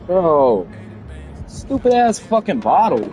Bro, stupid ass fucking bottle.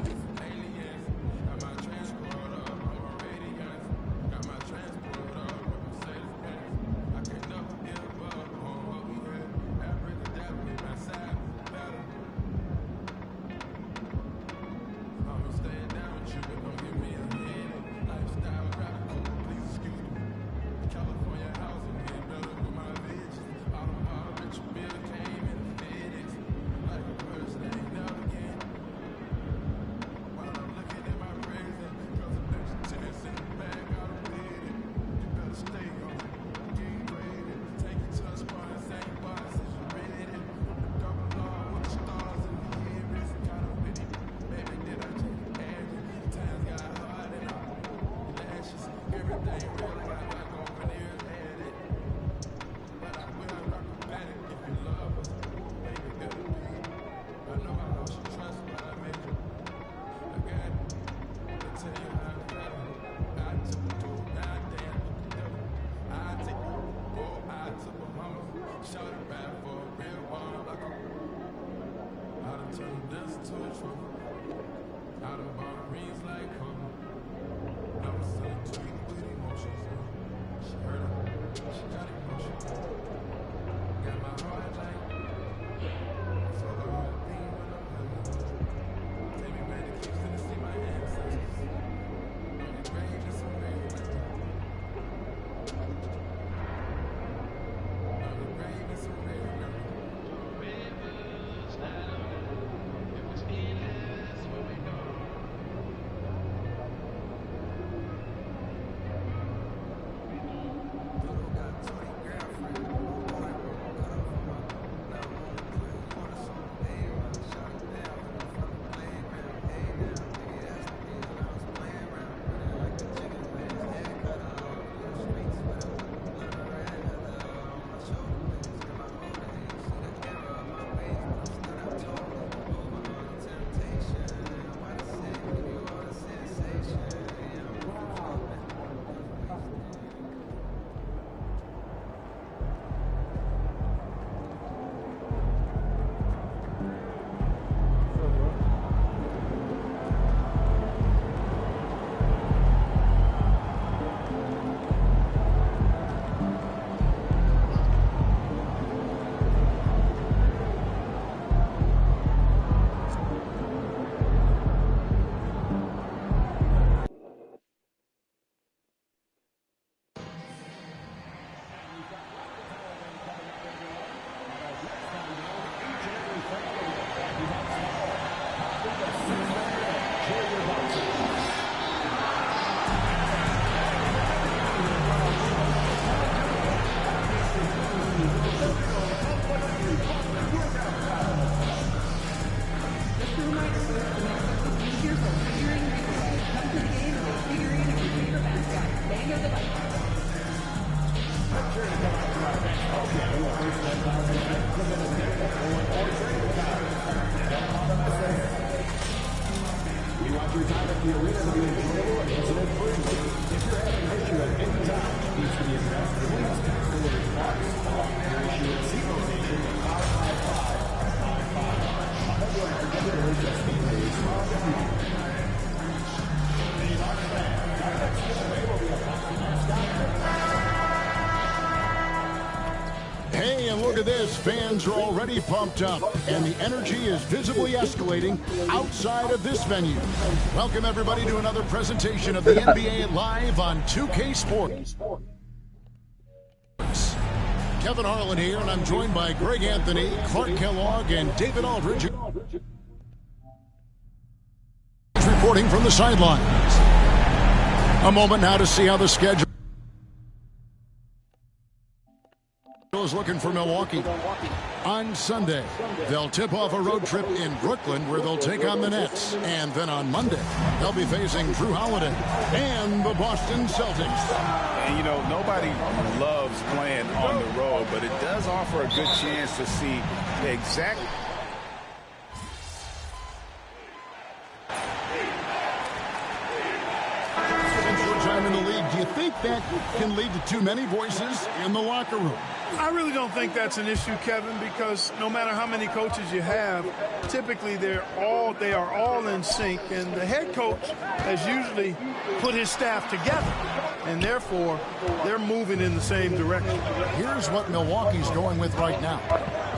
Hey, and look at this. Fans are already pumped up, and the energy is visibly escalating outside of this venue. Welcome, everybody, to another presentation of the NBA Live on 2K Sports. Kevin Harlan here, and I'm joined by Greg Anthony, Clark Kellogg, and David Aldridge. Reporting from the sidelines. A moment now to see how the schedule. is looking for Milwaukee. On Sunday, they'll tip off a road trip in Brooklyn where they'll take on the Nets. And then on Monday, they'll be facing Drew Holiday and the Boston Celtics. And, you know, nobody loves playing on the road, but it does offer a good chance to see the exact time in the league. Do you think that can lead to too many voices in the locker room? I really don't think that's an issue, Kevin, because no matter how many coaches you have, typically they are all in sync, and the head coach has usually put his staff together, and therefore they're moving in the same direction. Here's what Milwaukee's going with right now.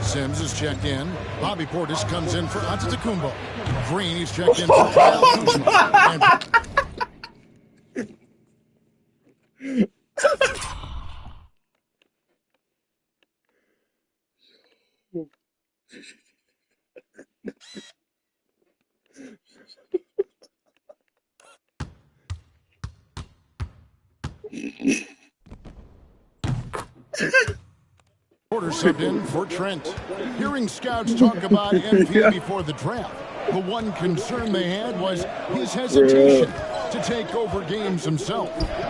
Sims is checked in. Bobby Portis comes in for Antetokounmpo. Green is checked in for Kyle Kuzma. Porter subbed in for Trent. Hearing scouts talk about MP before the draft, the one concern they had was his hesitation to take over games himself.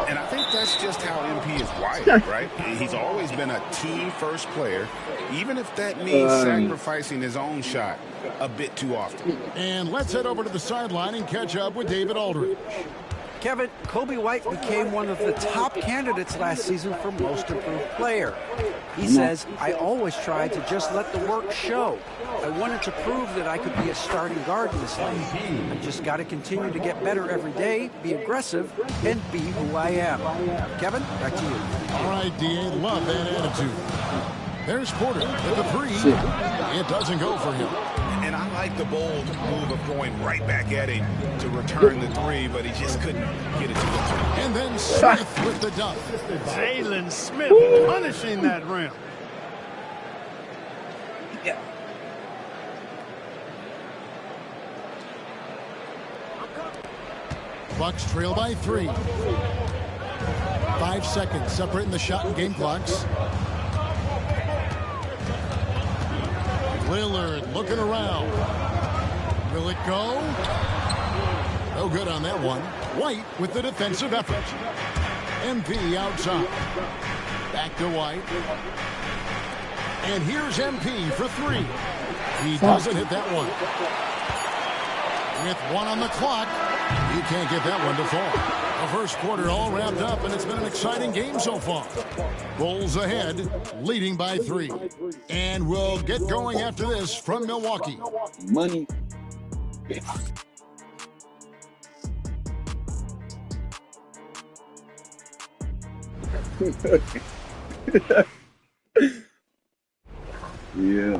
And I think that's just how MP is wired, right? He's always been a team-first player, even if that means sacrificing his own shot a bit too often. And let's head over to the sideline and catch up with David Aldridge. Kevin, Kobe White became one of the top candidates last season for Most Improved Player. He says, I always tried to just let the work show. I wanted to prove that I could be a starting guard in this league. I just got to continue to get better every day, be aggressive, and be who I am. Kevin, back to you. All right, D.A., love that attitude. There's Porter with the three. It doesn't go for him. And I like the bold move of going right back at him to return the three, but he just couldn't get it to go through. And then Smith with the dunk. Jalen Smith punishing that rim. Yeah. Bucks trail by 3. 5 seconds separating the shot and game clocks. Lillard looking around. Will it go? No good on that one. White with the defensive effort. MP outside. Back to White. And here's MP for 3. He doesn't hit that one. With 1 on the clock, he can't get that one to fall. The first quarter all wrapped up, and it's been an exciting game so far. Bulls ahead, leading by 3. And we'll get going after this from Milwaukee. Money. Yeah.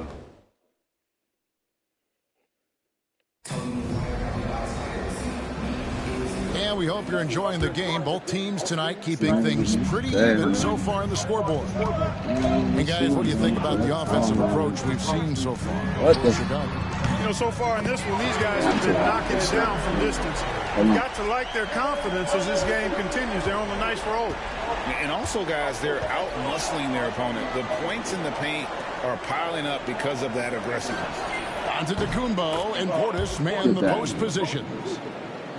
And we hope you're enjoying the game. Both teams tonight keeping things pretty even so far in the scoreboard. And guys, what do you think about the offensive approach we've seen so far? What the? You know, so far in this one, these guys have been knocking it down from distance. You've got to like their confidence as this game continues. They're on a nice roll. And also, guys, they're out-muscling their opponent. The points in the paint are piling up because of that aggressiveness. Antetokounmpo and Portis man the post positions.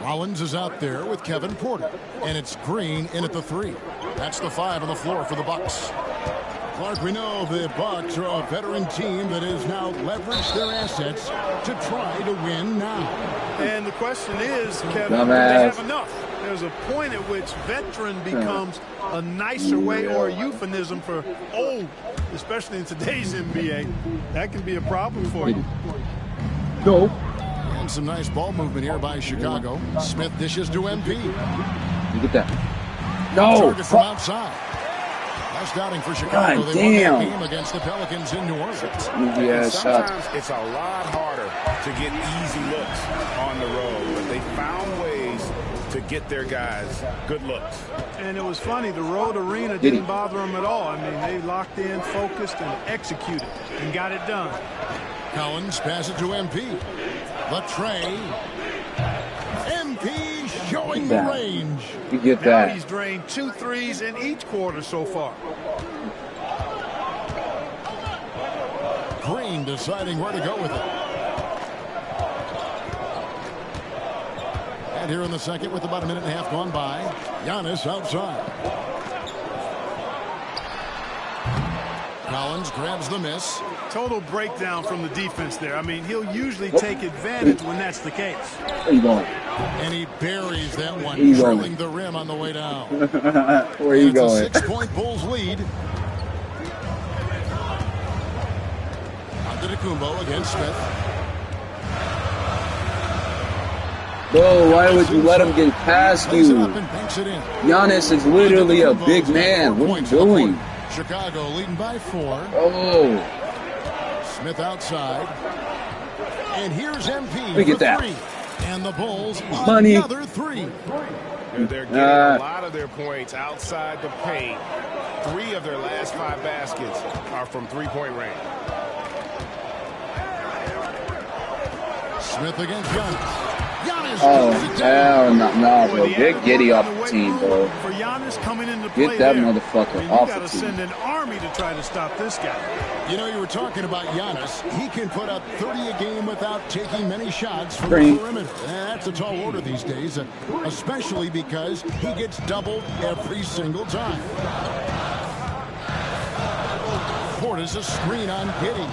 Rollins is out there with Kevin Porter. And it's Green in at the 3. That's the 5 on the floor for the Bucks. Clark, we know the Bucks are a veteran team that has now leveraged their assets to try to win now. And the question is, Kevin, do they have enough? There's a point at which veteran becomes a nicer way or a euphemism for old, especially in today's NBA. That can be a problem for you. No. And some nice ball movement here by Chicago. Smith dishes to MP. You get that. No. Target from outside. Last outing for Chicago. God, they damn. won that game against the Pelicans in New Orleans. Yeah, Sometimes it's a lot harder to get easy looks on the road, but they found ways to get their guys good looks. And it was funny, the road arena didn't bother them at all. I mean, they locked in, focused, and executed, and got it done. Collins passes it to MP. The tray. MP showing the range. You get Now that. he's drained 2 threes in each quarter so far. Green deciding where to go with it. And here in the second, with about a minute and a half gone by, Giannis outside. Collins grabs the miss. Total breakdown from the defense there. I mean, he'll usually take advantage when that's the case. Where you going? And he buries that one, Where you drilling going? the rim on the way down. Where are you It's going? a 6-point Bulls lead. Antetokounmpo against Smith. Bro, why would you let him get past Lays it you? up and banks it in. Giannis is literally a big man. What are you doing? Chicago leading by 4. Oh, Smith outside. And here's MP me get for that. 3. And the Bulls Money. another 3. And they're getting a lot of their points outside the paint. 3 of their last 5 baskets are from three-point range. Smith against Giannis. Giannis oh, throws it down. hell no, bro. Get Giddy off the team, bro. For Giannis coming into play Get that there. motherfucker I mean, off you the got to team. send an army to try to stop this guy. You know, you were talking about Giannis. He can put up 30 a game without taking many shots from Green. the perimeter. That's a tall order these days, especially because he gets doubled every single time. Portis a screen on Giddey.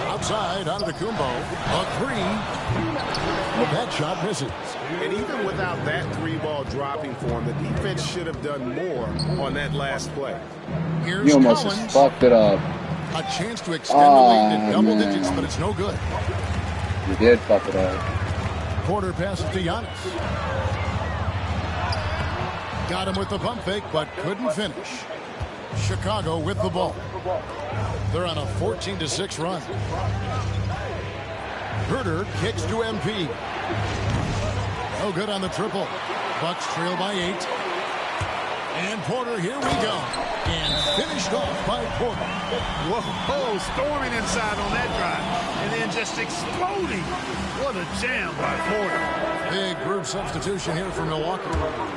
Outside, Antetokounmpo. A 3. That shot misses. And even without that 3-ball dropping for him, the defense should have done more on that last play. Here's You almost Collins. just fucked it up. A chance to extend the lead to double man. digits, but it's no good. You did fuck it up. Porter passes to Giannis. Got him with the pump fake, but couldn't finish. Chicago with the ball. They're on a 14-6 run. Herter kicks to MP. No good on the triple. Bucks trail by 8. And Porter, here we go. And finished off by Porter. Whoa, storming inside on that drive. And then just exploding. What a jam by Porter. Big group substitution here for Milwaukee.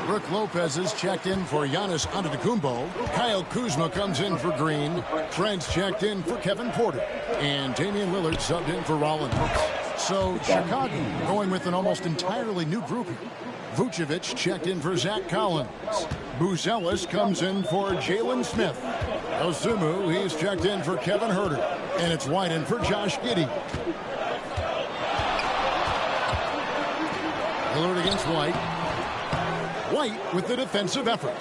Brook Lopez is checked in for Giannis Antetokounmpo. Kyle Kuzma comes in for Green. Trent's checked in for Kevin Porter. And Damian Lillard subbed in for Rollins. So Chicago going with an almost entirely new grouping. Vucevic checked in for Zach Collins. Buzelis comes in for Jalen Smith. Osumu, he's checked in for Kevin Herter. And it's White in for Josh Giddey. Lillard against White. White with the defensive effort.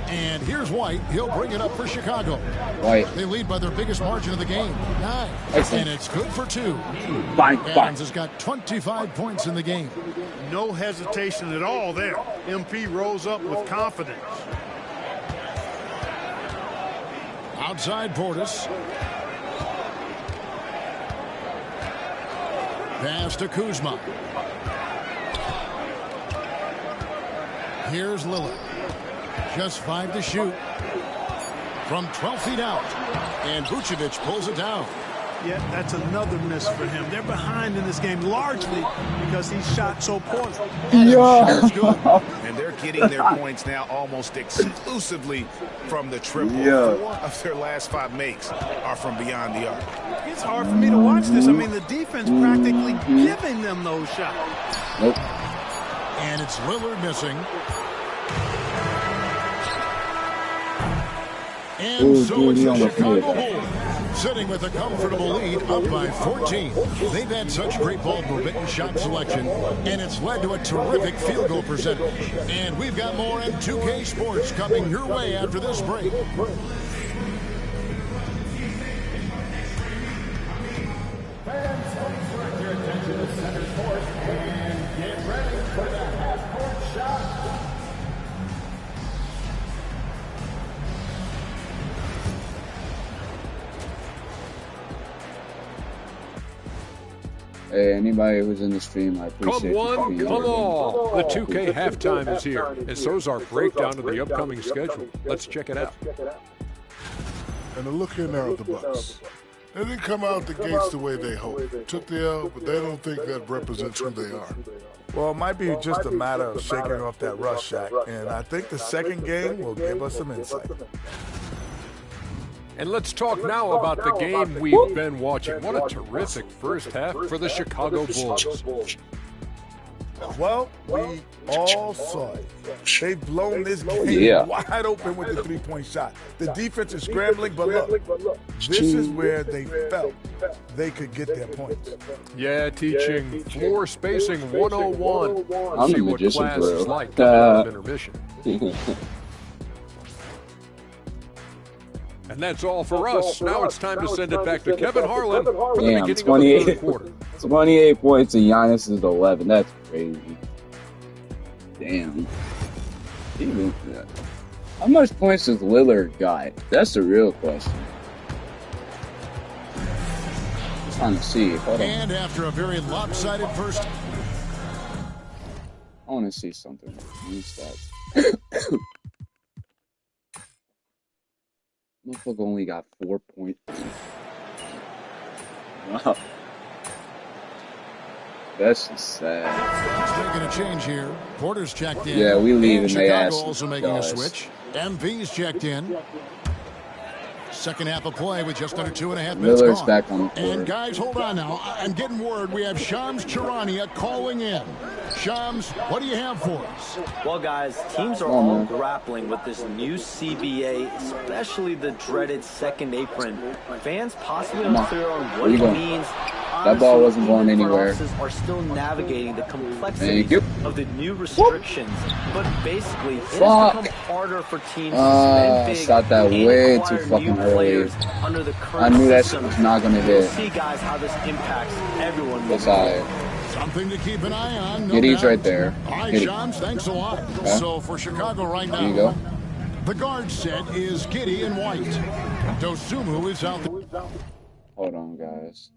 And here's White. He'll bring it up for Chicago. White. They lead by their biggest margin of the game, 9. Excellent. And it's good for 2. Fine, fine. Adams has got 25 points in the game. No hesitation at all there. MP rose up with confidence. Outside Portis. Pass to Kuzma. Here's Lillard. Just 5 to shoot. From 12 feet out. And Vucevic pulls it down. Yeah, that's another miss for him. They're behind in this game largely because he shot so poorly. Yeah. And they're getting their points now almost exclusively from the triple. Yeah. 4 of their last 5 makes are from beyond the arc. It's hard for me to watch this. I mean, the defense practically giving them those shots. Nope. And it's Lillard missing. And Ooh, so dude, it's he the almost Chicago made Bulls sitting with a comfortable lead up by 14. They've had such great ball movement and shot selection, and it's led to a terrific field goal percentage. And we've got more in 2K Sports coming your way after this break. Fans, please direct your attention to center court and get ready for the half-court shot. Hey, anybody who's in the stream, I appreciate Come you one, being come here. all. The 2K halftime is here, and so's our breakdown of the upcoming schedule. Let's check it out. And the look in there of the Bucks. They didn't come out the gates the way they hoped. Took the L, but they don't think that represents who they are. Well, it might be just a matter of shaking off that rust, Shaq, and I think the second game will give us some insight. And let's talk now about the game we've been watching. What a terrific first half for the Chicago Bulls. Well, we all saw it. They've blown this game wide open with the three-point shot. The defense is scrambling, but look, this is where they felt they could get their points. Yeah, teaching floor spacing 101. I'm see a what magician, class bro. is like coming out of intermission. And that's all for us. Now it's time to send it back to Kevin Harlan for the beginning of the third quarter. 28 points and Giannis is 11. That's crazy. Damn. Even how much points does Lillard got? That's the real question. Just trying to see. Hold on. And after a very lopsided first. I want to see something. New stats. Motherfucker only got 4 points. Wow. That's just sad. It's making a change here. Porter's checked in. Yeah, we leave and they Chicago ask also making a switch. MV's checked in. Second half of play with just under 2.5 minutes Miller's gone. back on the court. And guys, hold on now. I'm getting word we have Shams Charania calling in. Shams, what do you have for us? Well, guys, teams are all grappling with this new CBA, especially the dreaded second apron. Fans possibly unclear on what it means. That ball wasn't going anywhere. Are still navigating the complexity of the new restrictions, but basically it has become harder for teams to spend big shot that way too fucking early. Under the current I knew that system. shit was not gonna We'll hit. see, guys, how this impacts everyone. That's alright. Something to keep an eye on. No Giddy's doubt. right there. All right, Giddy. Shams, thanks a lot. Okay. So for Chicago right now, There you go. the guard set is Giddy and White. Dosumu is out there. Hold on, guys.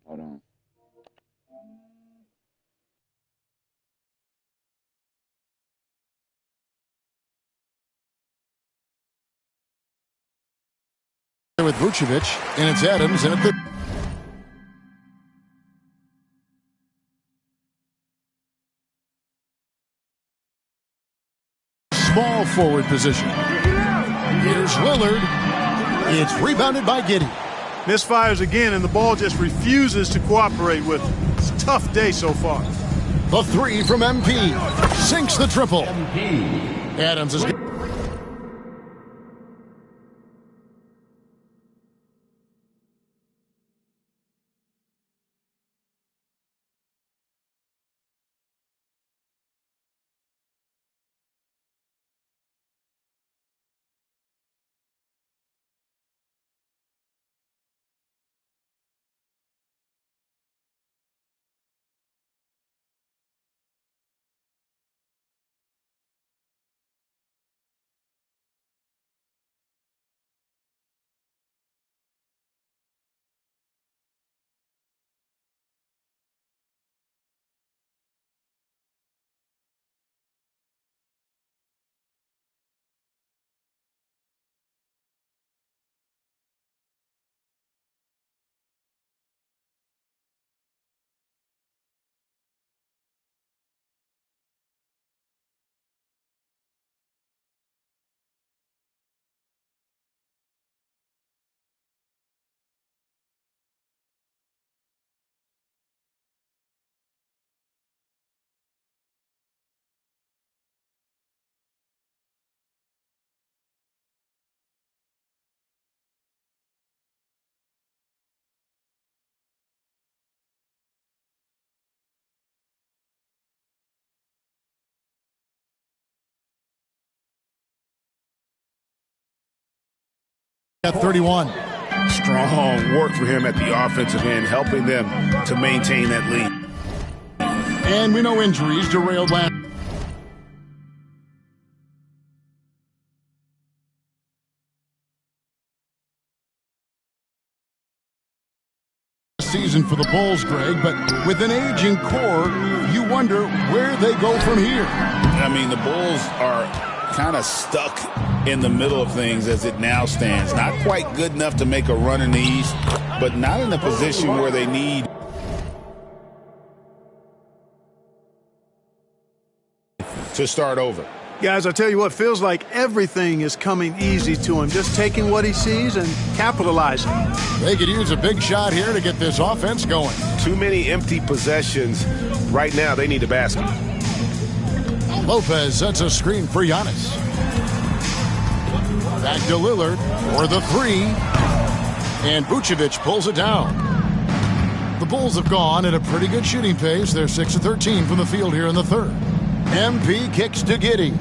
Hold on. With Vucevic, and it's Adams, and at the small forward position. Here's Lillard. It's rebounded by Giddey. Misfires again, and the ball just refuses to cooperate with him. It's a tough day so far. The three from MP sinks the triple. Adams is. At 31. Strong work for him at the offensive end, helping them to maintain that lead. And we know injuries derailed last season for the Bulls, Greg, but with an aging core, you wonder where they go from here. I mean, the Bulls are kind of stuck in the middle of things as it now stands. Not quite good enough to make a run in the East, but not in a position where they need to start over. Guys, I tell you what, feels like everything is coming easy to him. Just taking what he sees and capitalizing. They could use a big shot here to get this offense going. Too many empty possessions. Right now, they need a basket. Lopez sets a screen for Giannis. Back to Lillard for the three. And Vucevic pulls it down. The Bulls have gone at a pretty good shooting pace. They're 6 of 13 from the field here in the third. MP kicks to Giddey.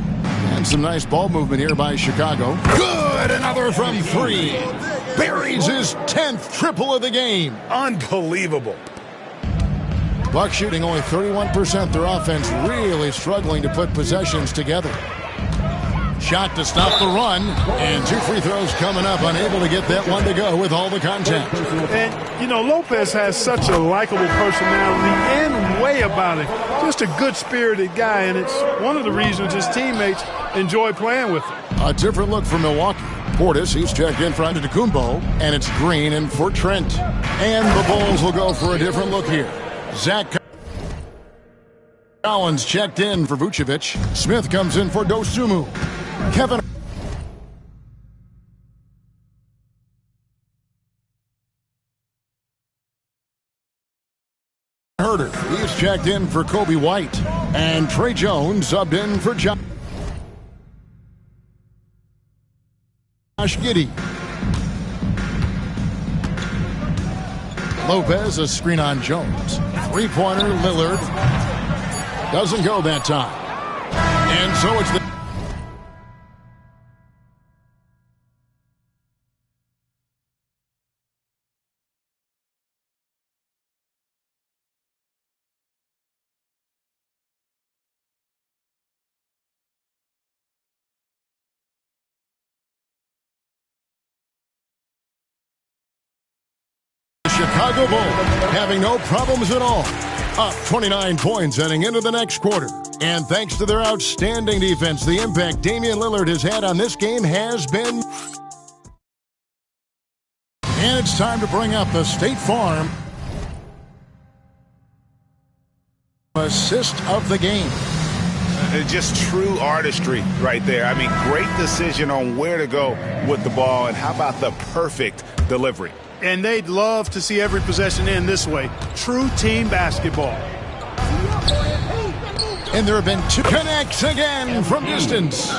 And some nice ball movement here by Chicago. Good! Another from three. Buries his 10th triple of the game. Unbelievable. Bucks shooting only 31%. Their offense really struggling to put possessions together. Shot to stop the run. And 2 free throws coming up. Unable to get that one to go with all the contact. And, you know, Lopez has such a likable personality and way about it. Just a good-spirited guy, and it's one of the reasons his teammates enjoy playing with him. A different look for Milwaukee. Portis, he's checked in for Antetokounmpo, and it's Green in for Trent. And the Bulls will go for a different look here. Zach Collins checked in for Vucevic. Smith comes in for Dosunmu. Kevin Herter, he's checked in for Kobe White. And Trey Jones subbed in for Josh Giddey. Lopez, a screen on Jones. Three-pointer, Lillard. Doesn't go that time. And so it's the Chicago Bulls having no problems at all. Up 29 points heading into the next quarter. And thanks to their outstanding defense, the impact Damian Lillard has had on this game has been... And it's time to bring up the State Farm assist of the game. Just true artistry right there. I mean, great decision on where to go with the ball, and how about the perfect delivery? And they'd love to see every possession end this way. True team basketball. And there have been 2 connects again from distance.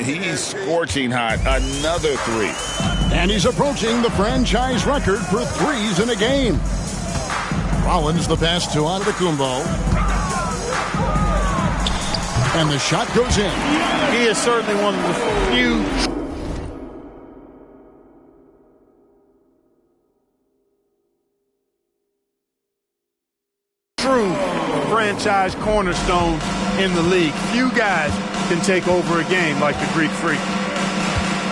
He's scorching hot. Another three. And he's approaching the franchise record for threes in a game. Rollins the pass to Antetokounmpo. And the shot goes in. He is certainly one of the few true franchise cornerstone in the league. Few guys can take over a game like the Greek Freak.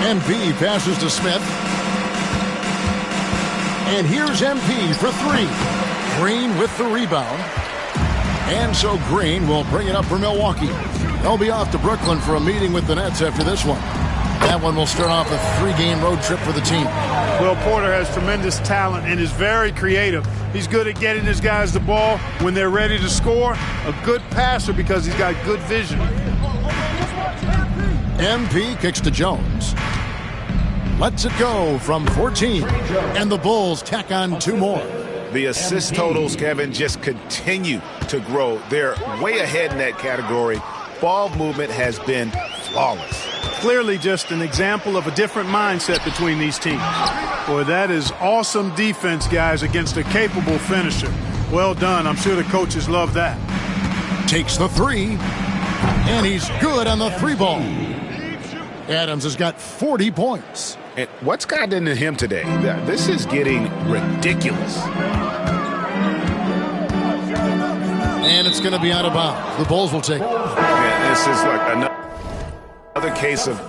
MP passes to Smith. And here's MP for three. Green with the rebound. And so Green will bring it up for Milwaukee. They'll be off to Brooklyn for a meeting with the Nets after this one. That one will start off a 3-game road trip for the team. Well, Porter has tremendous talent and is very creative. He's good at getting his guys the ball when they're ready to score. A good passer because he's got good vision. MP kicks to Jones. Lets it go from 14. And the Bulls tack on 2 more. The assist totals, Kevin, just continue to grow. They're way ahead in that category. Ball movement has been flawless. Clearly just an example of a different mindset between these teams. Boy, that is awesome defense, guys, against a capable finisher. Well done. I'm sure the coaches love that. Takes the 3. And he's good on the 3-ball. Adams has got 40 points. And what's gotten into him today? This is getting ridiculous. And it's going to be out of bounds. The Bulls will take it. Yeah, this is like another case of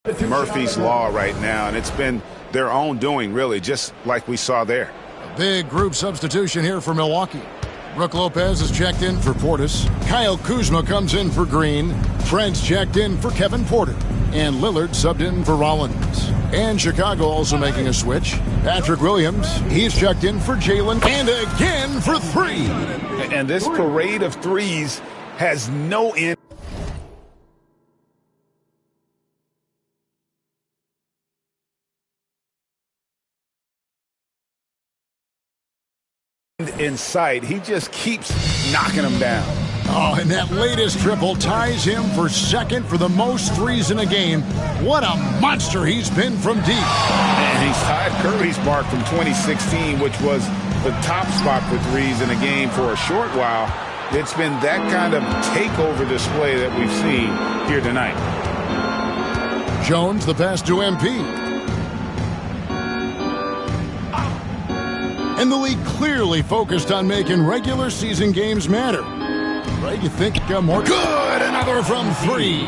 Murphy's Law right now, and it's been their own doing, really, just like we saw there. A big group substitution here for Milwaukee. Brook Lopez is checked in for Portis. Kyle Kuzma comes in for Green. Trent's checked in for Kevin Porter. And Lillard subbed in for Rollins. And Chicago also making a switch. Patrick Williams, he's checked in for Jalen. And again for 3. And this parade of threes has no end in sight. He just keeps knocking them down. Oh, and that latest triple ties him for second for the most threes in a game. What a monster he's been from deep. And he's tied Curry's mark from 2016, which was the top spot for threes in a game for a short while. It's been that kind of takeover display that we've seen here tonight. Jones, the pass to MP. And the league clearly focused on making regular season games matter. Right, you think more good, another from 3.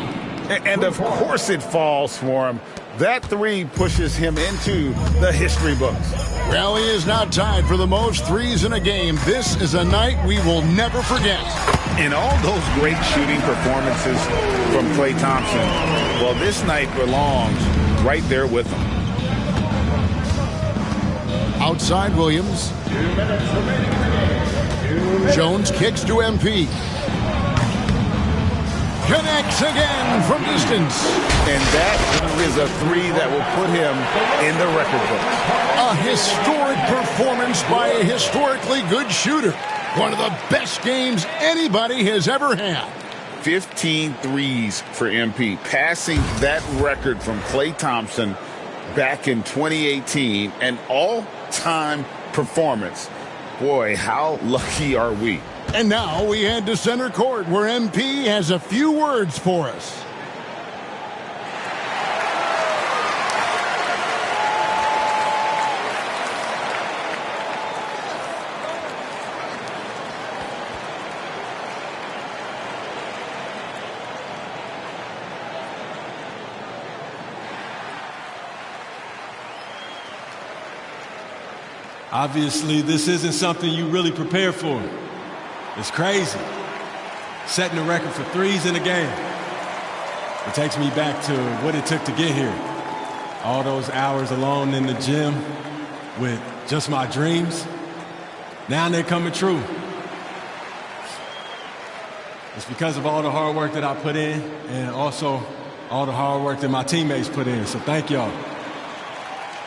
And of course it falls for him. That 3 pushes him into the history books. Well, he is now tied for the most threes in a game. This is a night we will never forget. And all those great shooting performances from Klay Thompson, well, this night belongs right there with him. Outside Williams. 2 minutes remaining in the game. Jones kicks to MP. Connects again from distance. And that is a 3 that will put him in the record books. A historic performance by a historically good shooter. One of the best games anybody has ever had. 15 threes for MP, passing that record from Klay Thompson back in 2018, an all-time performance. Boy, how lucky are we? And now we head to center court where MP has a few words for us. Obviously, this isn't something you really prepare for. It's crazy. Setting a record for threes in a game. It takes me back to what it took to get here. All those hours alone in the gym with just my dreams. Now they're coming true. It's because of all the hard work that I put in and also all the hard work that my teammates put in. So thank y'all.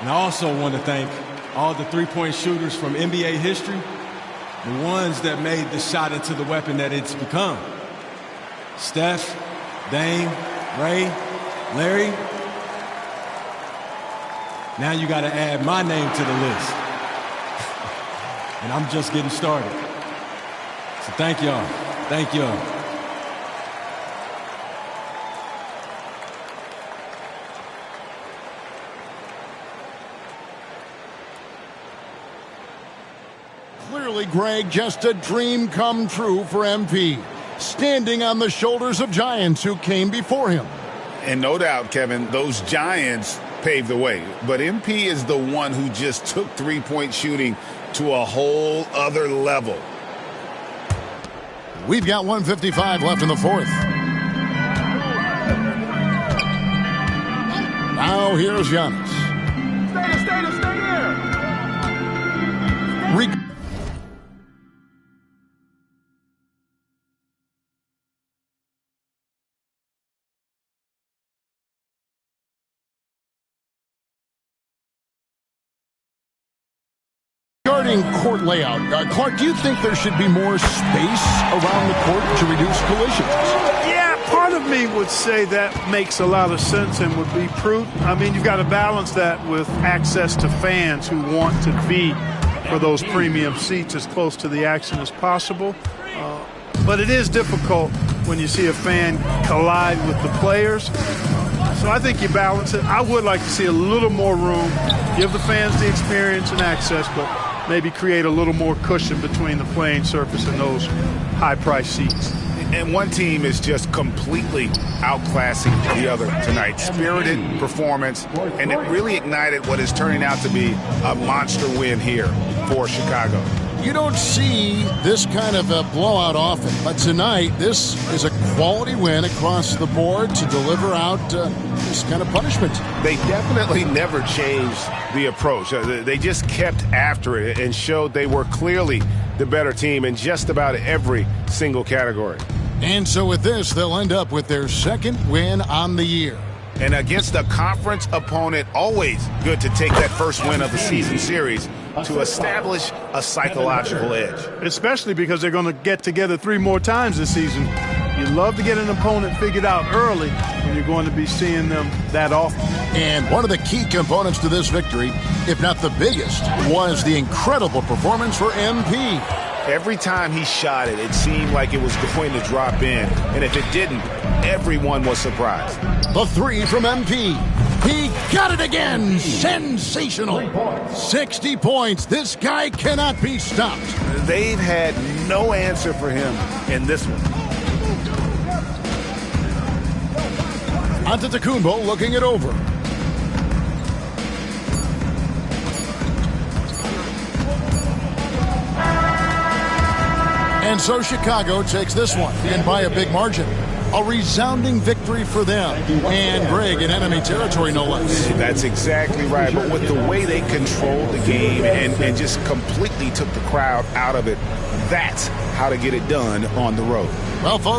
And I also want to thank all the three-point shooters from NBA history, the ones that made the shot into the weapon that it's become. Steph, Dame, Ray, Larry. Now you got to add my name to the list. And I'm just getting started. So thank y'all. Thank y'all. Clearly, Greg, just a dream come true for MP. Standing on the shoulders of giants who came before him. And no doubt, Kevin, those giants paved the way. But MP is the one who just took three-point shooting to a whole other level. We've got 1:55 left in the fourth. Now here's Giannis. Stay there. Regarding court layout, Clark, do you think there should be more space around the court to reduce collisions? Yeah, part of me would say that makes a lot of sense and would be prudent. I mean, you've got to balance that with access to fans who want to be for those premium seats as close to the action as possible. But it is difficult when you see a fan collide with the players. So I think you balance it. I would like to see a little more room, give the fans the experience and access, but maybe create a little more cushion between the playing surface and those high-priced seats. And one team is just completely outclassing the other tonight. Spirited performance, and it really ignited what is turning out to be a monster win here for Chicago. You don't see this kind of a blowout often, but tonight this is a quality win across the board to deliver out this kind of punishment. They definitely never changed the approach. They just kept after it and showed they were clearly the better team in just about every single category. And so with this, they'll end up with their second win on the year. And against a conference opponent, always good to take that first win of the season series to establish a psychological edge. Especially because they're going to get together 3 more times this season. You love to get an opponent figured out early when you're going to be seeing them that often. And one of the key components to this victory, if not the biggest, was the incredible performance for MP. Every time he shot it, it seemed like it was going to drop in. And if it didn't, everyone was surprised. The 3 from MP. He got it again. Sensational. 60 points. This guy cannot be stopped. They've had no answer for him in this one. Antetokounmpo looking it over. And so Chicago takes this one, and by a big margin. A resounding victory for them. And Greg in enemy territory, no less. That's exactly right. But with the way they controlled the game and just completely took the crowd out of it, that's how to get it done on the road. Well, folks,